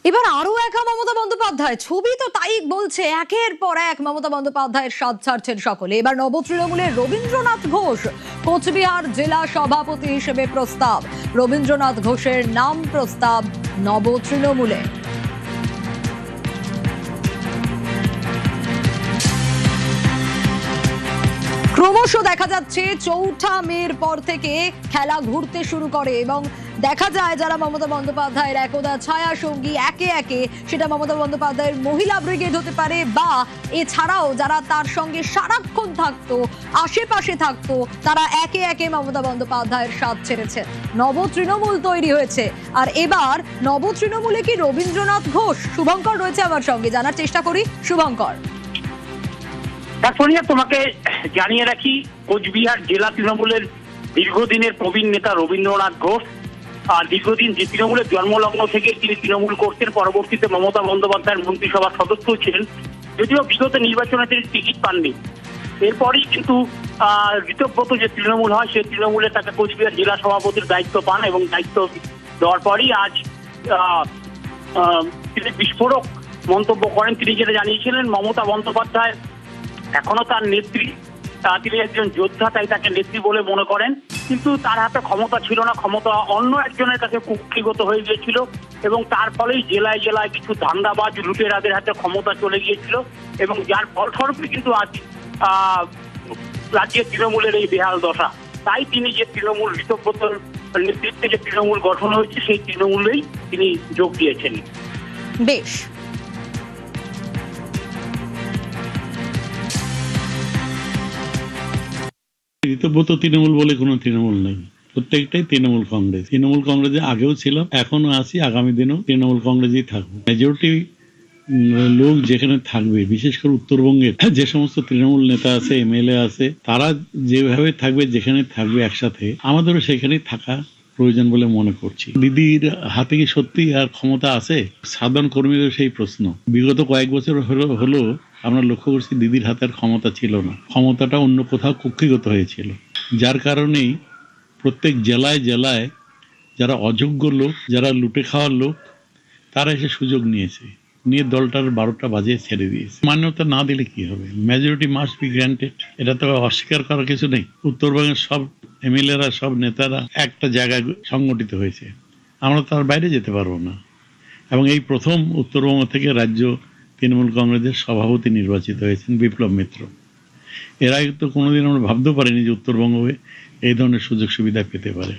এবার আরো একা মমতা বন্দ্যোপাধ্যায়, ছবি তো তাই বলছে, একের পর এক মমতা বন্দ্যোপাধ্যায়ের স্বাদ ছাড়ছেন সকলে। এবার নব তৃণমূলের রবীন্দ্রনাথ ঘোষ কোচবিহার জেলা সভাপতি হিসেবে প্রস্তাব। রবীন্দ্রনাথ ঘোষের নাম প্রস্তাব নব তৃণমূলে। ক্রমশ দেখা যাচ্ছে চৌঠা মের পর থেকে খেলা ঘুরতে শুরু করে এবং দেখা যায় যারা মমতা বন্দ্যোপাধ্যায়ের একদা ছায়া সঙ্গী একে একে, সেটা মমতা বন্দ্যোপাধ্যায়ের মহিলা ব্রিগেড হতে পারে বা এছাড়াও যারা তার সঙ্গে সারাক্ষণ থাকতো, আশেপাশে থাকতো, তারা একে একে মমতা বন্দ্যোপাধ্যায়ের স্বাদ ছেড়েছে। নব তৃণমূল তৈরি হয়েছে। আর এবার নব তৃণমূলে কি রবীন্দ্রনাথ ঘোষ? শুভঙ্কর রয়েছে আমার সঙ্গে, জানার চেষ্টা করি। শুভঙ্কর, সোনিয়া, তোমাকে জানিয়ে রাখি, কোচবিহার জেলা তৃণমূলের দীর্ঘদিনের প্রবীণ নেতা রবীন্দ্রনাথ ঘোষ দীর্ঘদিন যে তৃণমূলের জন্মলগ্ন থেকে তিনি তৃণমূল করতেন, পরবর্তীতে মমতা বন্দ্যোপাধ্যায়ের মন্ত্রিসভার সদস্য ছিলেন, যদিও বিগত নির্বাচনে তিনি টিকিট পাননি। এরপরই কিন্তু ঋতব্রত যে তৃণমূল হয়, সেই তৃণমূলে তাকে কোচবিহার জেলা সভাপতির দায়িত্ব পান এবং দায়িত্ব দেওয়ার পরই আজ তিনি বিস্ফোরক মন্তব্য করেন। তিনি যেটা জানিয়েছিলেন, মমতা বন্দ্যোপাধ্যায় এখনো তার নেত্রী, তিনি একজন যোদ্ধা, তাই তাকে নেত্রী বলে মনে করেন, কিন্তু তার হাতে ক্ষমতা ছিল না, ক্ষমতা অন্য একজনের কাছে কুক্ষিগত হয়ে গিয়েছিল এবং তার ফলেই জেলায় জেলায় কিছু ধান্দাবাজ লুটেরাদের হাতে ক্ষমতা চলে গিয়েছিল এবং যার ফলস্বরূপে কিন্তু আজ রাজ্যের তৃণমূলের এই বেহাল দশা। তাই তিনি যে তৃণমূল ঋতব্রতর নেতৃত্বে যে তৃণমূল গঠন হয়েছে, সেই তৃণমূলেই তিনি যোগ দিয়েছেন। বেশ, ঋতব্রত তৃণমূল বলে কোনো তৃণমূল নেই, প্রত্যেকটাই তৃণমূল কংগ্রেস। তৃণমূল কংগ্রেসে আগেও ছিলাম, এখনো আছি, আগামী দিনেও তৃণমূল কংগ্রেসেই থাকবো। মেজরিটি লোক যেখানে থাকবে, বিশেষ করে উত্তরবঙ্গের যে সমস্ত তৃণমূল নেতা আছে, এমএলএ আছে, তারা যেভাবে থাকবে, যেখানে থাকবে একসাথে, আমাদেরও সেখানেই থাকা প্রয়োজন বলে মনে করছি। দিদির হাতে কি সত্যি আর ক্ষমতা আছে? সাধারণ কর্মীদের সেই প্রশ্ন। বিগত কয়েক বছর হলো আমরা লক্ষ্য করছি দিদির হাতের ক্ষমতা ছিল না, ক্ষমতাটা অন্য কোথাও কুক্ষিগত হয়েছিল, যার কারণেই প্রত্যেক জেলায় জেলায় যারা অযোগ্য লোক, যারা লুটে খাওয়ার লোক, তারা এসে সুযোগ নিয়ে দলটার 12টা বাজিয়ে ছেড়ে দিয়েছে। মান্যতা না দিলে কি হবে? মেজরিটি মাস্ট বি গ্রান্টেড, এটা তো অস্বীকার করার কিছু নেই। উত্তরবঙ্গের সব এমএলএরা, সব নেতারা একটা জায়গায় সংগঠিত হয়েছে, আমরা তার বাইরে যেতে পারবো না। এবং এই প্রথম উত্তরবঙ্গ থেকে রাজ্য তৃণমূল কংগ্রেসের সভাপতি নির্বাচিত হয়েছেন বিপ্লব মিত্র। এর আগে তো কোনোদিন আমরা ভাবতেও পারিনি যে উত্তরবঙ্গ এই ধরনের সুযোগ সুবিধা পেতে পারে।